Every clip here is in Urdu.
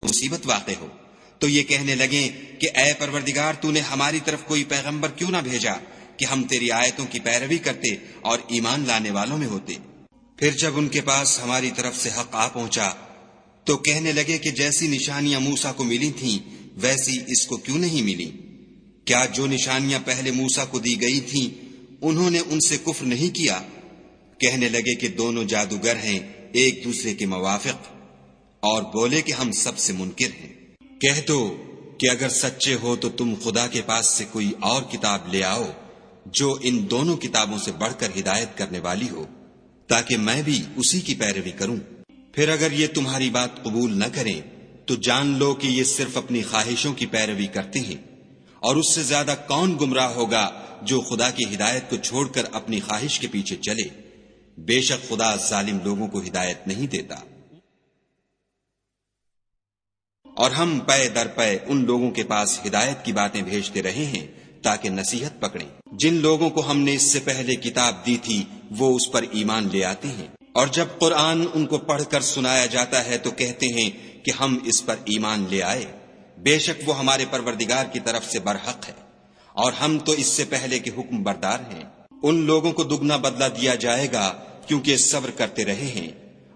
مصیبت واقع ہو تو یہ کہنے لگیں کہ اے پروردگار تو نے ہماری طرف کوئی پیغمبر کیوں نہ بھیجا کہ ہم تیری آیتوں کی پیروی کرتے اور ایمان لانے والوں میں ہوتے۔ پھر جب ان کے پاس ہماری طرف سے حق آ پہنچا تو کہنے لگے کہ جیسی نشانیاں موسیٰ کو ملی تھیں ویسی اس کو کیوں نہیں ملی؟ کیا جو نشانیاں پہلے موسیٰ کو دی گئی تھیں انہوں نے ان سے کفر نہیں کیا؟ کہنے لگے کہ دونوں جادوگر ہیں ایک دوسرے کے موافق، اور بولے کہ ہم سب سے منکر ہیں۔ کہہ دو کہ اگر سچے ہو تو تم خدا کے پاس سے کوئی اور کتاب لے آؤ جو ان دونوں کتابوں سے بڑھ کر ہدایت کرنے والی ہو، تاکہ میں بھی اسی کی پیروی کروں۔ پھر اگر یہ تمہاری بات قبول نہ کریں تو جان لو کہ یہ صرف اپنی خواہشوں کی پیروی کرتے ہیں، اور اس سے زیادہ کون گمراہ ہوگا جو خدا کی ہدایت کو چھوڑ کر اپنی خواہش کے پیچھے چلے۔ بے شک خدا ظالم لوگوں کو ہدایت نہیں دیتا۔ اور ہم پے در پے ان لوگوں کے پاس ہدایت کی باتیں بھیجتے رہے ہیں تاکہ نصیحت پکڑیں۔ جن لوگوں کو ہم نے اس سے پہلے کتاب دی تھی وہ اس پر ایمان لے آتے ہیں، اور جب قرآن ان کو پڑھ کر سنایا جاتا ہے تو کہتے ہیں کہ ہم اس پر ایمان لے آئے۔ بے شک وہ ہمارے پروردگار کی طرف سے برحق ہے، اور ہم تو اس سے پہلے کے حکم بردار ہیں۔ ان لوگوں کو دگنا بدلہ دیا جائے گا کیونکہ صبر کرتے رہے ہیں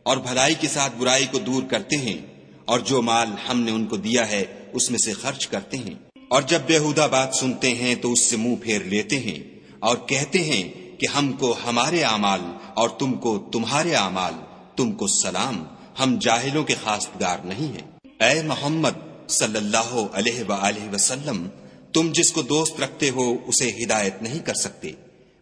اور بھلائی کے ساتھ برائی کو دور کرتے ہیں، اور جو مال ہم نے ان کو دیا ہے اس میں سے خرچ کرتے ہیں۔ اور جب بیہودہ بات سنتے ہیں تو اس سے منہ پھیر لیتے ہیں اور کہتے ہیں کہ ہم کو ہمارے اعمال اور تم کو تمہارے اعمال، تم کو سلام، ہم جاہلوں کے خواستگار نہیں ہیں۔ اے محمد صلی اللہ علیہ وآلہ وسلم، تم جس کو دوست رکھتے ہو اسے ہدایت نہیں کر سکتے،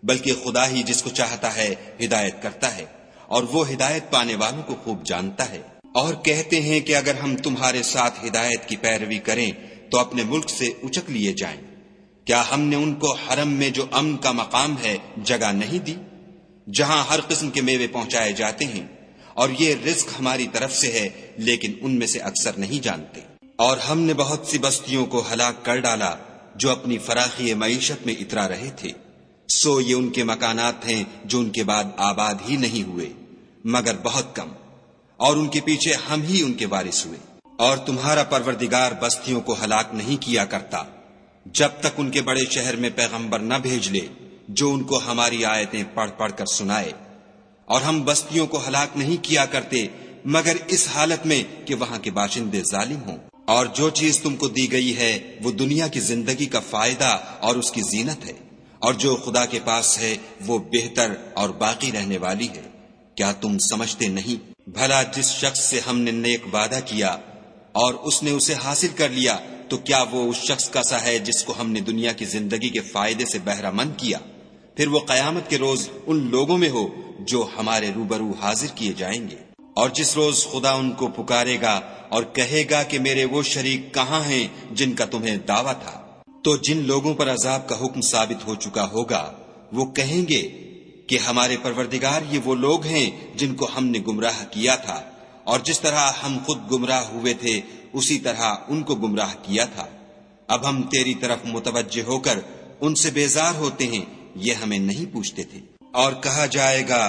بلکہ خدا ہی جس کو چاہتا ہے ہدایت کرتا ہے، اور وہ ہدایت پانے والوں کو خوب جانتا ہے۔ اور کہتے ہیں کہ اگر ہم تمہارے ساتھ ہدایت کی پیروی کریں تو اپنے ملک سے اچک لیے جائیں۔ کیا ہم نے ان کو حرم میں جو امن کا مقام ہے جگہ نہیں دی، جہاں ہر قسم کے میوے پہنچائے جاتے ہیں، اور یہ رزق ہماری طرف سے ہے لیکن ان میں سے اکثر نہیں جانتے۔ اور ہم نے بہت سی بستیوں کو ہلاک کر ڈالا جو اپنی فراخی معیشت میں اترا رہے تھے، سو یہ ان کے مکانات ہیں جو ان کے بعد آباد ہی نہیں ہوئے مگر بہت کم، اور ان کے پیچھے ہم ہی ان کے وارث ہوئے۔ اور تمہارا پروردگار بستیوں کو ہلاک نہیں کیا کرتا جب تک ان کے بڑے شہر میں پیغمبر نہ بھیج لے جو ان کو ہماری آیتیں پڑھ پڑھ کر سنائے، اور ہم بستیوں کو ہلاک نہیں کیا کرتے مگر اس حالت میں کہ وہاں کے باشندے ظالم ہوں۔ اور جو چیز تم کو دی گئی ہے وہ دنیا کی زندگی کا فائدہ اور اس کی زینت ہے، اور جو خدا کے پاس ہے وہ بہتر اور باقی رہنے والی ہے۔ کیا تم سمجھتے نہیں؟ بھلا جس شخص سے ہم نے نیک وعدہ کیا اور اس نے اسے حاصل کر لیا تو کیا وہ اس شخص کا سا ہے جس کو ہم نے دنیا کی زندگی کے فائدے سے بہرہ مند کیا؟ پھر وہ قیامت کے روز ان لوگوں میں ہو جو ہمارے روبرو حاضر کیے جائیں گے۔ اور جس روز خدا ان کو پکارے گا اور کہے گا کہ میرے وہ شریک کہاں ہیں جن کا تمہیں دعویٰ تھا، تو جن لوگوں پر عذاب کا حکم ثابت ہو چکا ہوگا وہ کہیں گے کہ ہمارے پروردگار یہ وہ لوگ ہیں جن کو ہم نے گمراہ کیا تھا، اور جس طرح ہم خود گمراہ ہوئے تھے اسی طرح ان کو گمراہ کیا تھا۔ اب ہم تیری طرف متوجہ ہو کر ان سے بیزار ہوتے ہیں، یہ ہمیں نہیں پوچھتے تھے۔ اور کہا جائے گا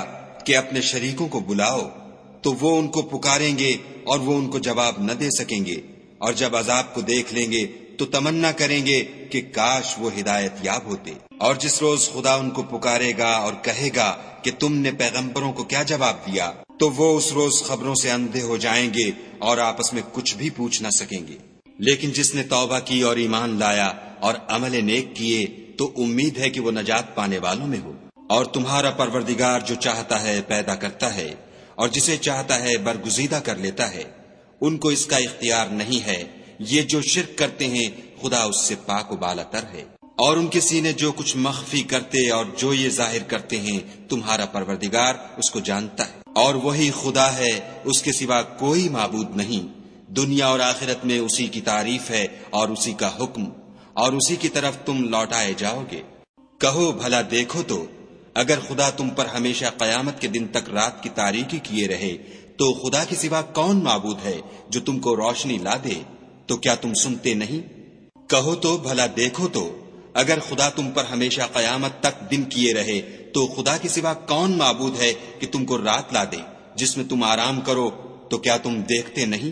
کہ اپنے شریکوں کو بلاؤ، تو وہ ان کو پکاریں گے اور وہ ان کو جواب نہ دے سکیں گے، اور جب عذاب کو دیکھ لیں گے تو تمنا کریں گے کہ کاش وہ ہدایت یاب ہوتے۔ اور جس روز خدا ان کو پکارے گا اور کہے گا کہ تم نے پیغمبروں کو کیا جواب دیا، تو وہ اس روز خبروں سے اندھے ہو جائیں گے اور آپس میں کچھ بھی پوچھ نہ سکیں گے۔ لیکن جس نے توبہ کی اور ایمان لایا اور عمل نیک کیے تو امید ہے کہ وہ نجات پانے والوں میں ہو۔ اور تمہارا پروردگار جو چاہتا ہے پیدا کرتا ہے اور جسے چاہتا ہے برگزیدہ کر لیتا ہے، ان کو اس کا اختیار نہیں ہے۔ یہ جو شرک کرتے ہیں خدا اس سے پاک و بالا تر ہے، اور ان کے سینے جو کچھ مخفی کرتے اور جو یہ ظاہر کرتے ہیں تمہارا پروردگار اس کو جانتا ہے۔ اور وہی خدا ہے، اس کے سوا کوئی معبود نہیں۔ دنیا اور آخرت میں اسی کی تعریف ہے اور اسی کا حکم، اور اسی کی طرف تم لوٹائے جاؤ گے۔ کہو بھلا دیکھو تو اگر خدا تم پر ہمیشہ قیامت کے دن تک رات کی تاریکی کیے رہے تو خدا کے سوا کون معبود ہے جو تم کو روشنی لا دے؟ تو کیا تم سنتے نہیں؟ کہو تو بھلا دیکھو تو اگر خدا تم پر ہمیشہ قیامت تک دن کیے رہے تو خدا کے سوا کون معبود ہے کہ تم کو رات لا دے جس میں تم آرام کرو؟ تو کیا تم دیکھتے نہیں؟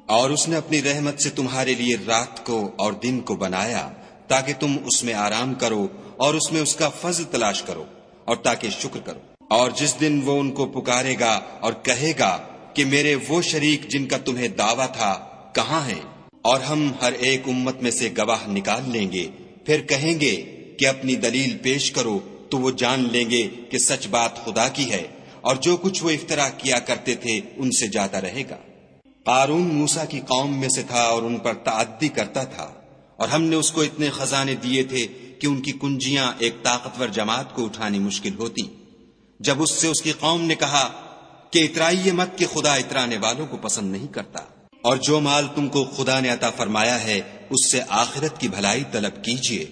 اور اس نے اپنی رحمت سے تمہارے لیے رات کو اور دن کو بنایا تاکہ تم اس میں آرام کرو اور اس میں اس کا فضل تلاش کرو اور تاکہ شکر کرو۔ اور جس دن وہ ان کو پکارے گا اور کہے گا کہ میرے وہ شریک جن کا تمہیں دعویٰ تھا کہاں ہیں، اور ہم ہر ایک امت میں سے گواہ نکال لیں گے، پھر کہیں گے کہ اپنی دلیل پیش کرو، تو وہ جان لیں گے کہ سچ بات خدا کی ہے، اور جو کچھ وہ افترا کیا کرتے تھے ان سے جاتا رہے گا۔ قارون موسیٰ کی قوم میں سے تھا اور ان پر تعدی کرتا تھا، اور ہم نے اس کو اتنے خزانے دیے تھے کہ ان کی کنجیاں ایک طاقتور جماعت کو اٹھانی مشکل ہوتی۔ جب اس سے اس کی قوم نے کہا کہ اترائیے مت کہ خدا اترانے والوں کو پسند نہیں کرتا، اور جو مال تم کو خدا نے عطا فرمایا ہے اس سے آخرت کی بھلائی طلب کیجیے،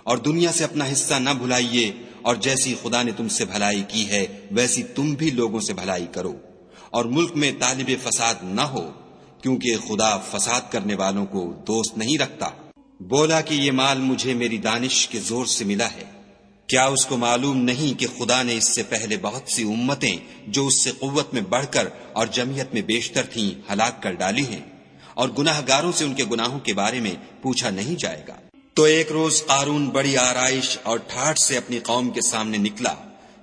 اور دنیا سے اپنا حصہ نہ بھلائیے، اور جیسی خدا نے تم سے بھلائی کی ہے ویسی تم بھی لوگوں سے بھلائی کرو، اور ملک میں طالب فساد نہ ہو، کیونکہ خدا فساد کرنے والوں کو دوست نہیں رکھتا۔ بولا کہ یہ مال مجھے میری دانش کے زور سے ملا ہے، کیا اس کو معلوم نہیں کہ خدا نے اس سے پہلے بہت سی امتیں جو اس سے قوت میں بڑھ کر اور جمعیت میں بیشتر تھیں ہلاک کر ڈالی ہیں، اور گناہ گاروں سے ان کے گناہوں کے بارے میں پوچھا نہیں جائے گا۔ تو ایک روز قارون بڑی آرائش اور ٹھاٹھ سے اپنی قوم کے سامنے نکلا۔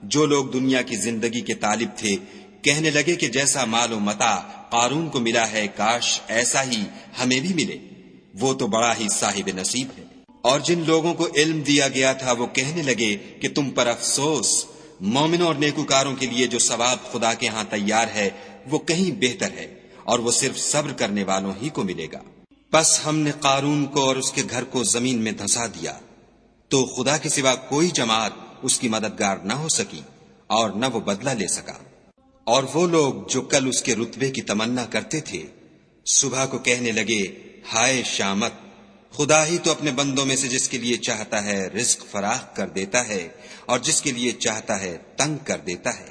جو لوگ دنیا کی زندگی کے طالب تھے کہنے لگے کہ جیسا مال و متاع قارون کو ملا ہے کاش ایسا ہی ہمیں بھی ملے، وہ تو بڑا ہی صاحب نصیب ہے۔ اور جن لوگوں کو علم دیا گیا تھا وہ کہنے لگے کہ تم پر افسوس، مومنوں اور نیکوکاروں کے لیے جو ثواب خدا کے ہاں تیار ہے وہ کہیں بہتر ہے، اور وہ صرف صبر کرنے والوں ہی کو ملے گا۔ پس ہم نے قارون کو اور اس کے گھر کو زمین میں دھنسا دیا، تو خدا کے سوا کوئی جماعت اس کی مددگار نہ ہو سکی اور نہ وہ بدلہ لے سکا۔ اور وہ لوگ جو کل اس کے رتبے کی تمنا کرتے تھے صبح کو کہنے لگے ہائے شامت، خدا ہی تو اپنے بندوں میں سے جس کے لیے چاہتا ہے رزق فراخ کر دیتا ہے اور جس کے لیے چاہتا ہے تنگ کر دیتا ہے۔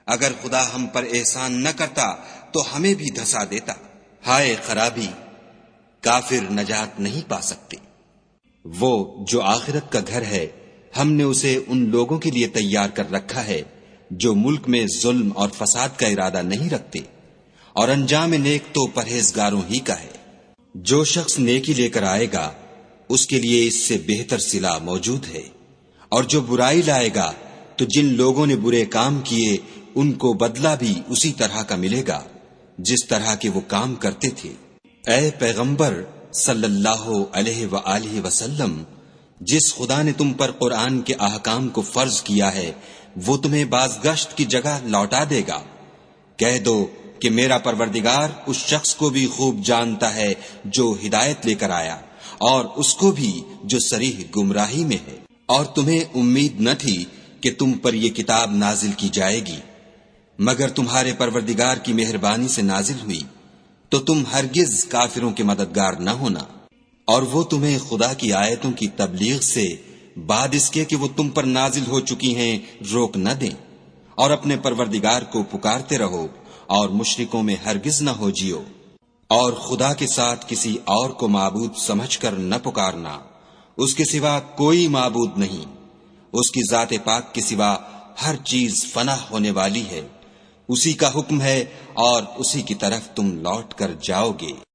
اگر خدا ہم پر احسان نہ کرتا تو ہمیں بھی دھسا دیتا۔ ہائے خرابی، کافر نجات نہیں پا سکتے۔ وہ جو آخرت کا گھر ہے ہم نے اسے ان لوگوں کے لیے تیار کر رکھا ہے جو ملک میں ظلم اور فساد کا ارادہ نہیں رکھتے، اور انجام نیک تو پرہیزگاروں ہی کا ہے۔ جو شخص نیکی لے کر آئے گا اس کے لیے اس سے بہتر صلہ موجود ہے، اور جو برائی لائے گا تو جن لوگوں نے برے کام کیے ان کو بدلہ بھی اسی طرح کا ملے گا جس طرح کے وہ کام کرتے تھے۔ اے پیغمبر صلی اللہ علیہ وآلہ وسلم، جس خدا نے تم پر قرآن کے احکام کو فرض کیا ہے وہ تمہیں بازگشت کی جگہ لوٹا دے گا۔ کہہ دو کہ میرا پروردگار اس شخص کو بھی خوب جانتا ہے جو ہدایت لے کر آیا، اور اس کو بھی جو صریح گمراہی میں ہے۔ اور تمہیں امید نہ تھی کہ تم پر یہ کتاب نازل کی جائے گی مگر تمہارے پروردگار کی مہربانی سے نازل ہوئی، تو تم ہرگز کافروں کے مددگار نہ ہونا، اور وہ تمہیں خدا کی آیتوں کی تبلیغ سے بعد اس کے کہ وہ تم پر نازل ہو چکی ہیں روک نہ دیں، اور اپنے پروردگار کو پکارتے رہو اور مشرکوں میں ہرگز نہ ہو جیو، اور خدا کے ساتھ کسی اور کو معبود سمجھ کر نہ پکارنا، اس کے سوا کوئی معبود نہیں، اس کی ذات پاک کے سوا ہر چیز فنا ہونے والی ہے، اسی کا حکم ہے اور اسی کی طرف تم لوٹ کر جاؤ گے۔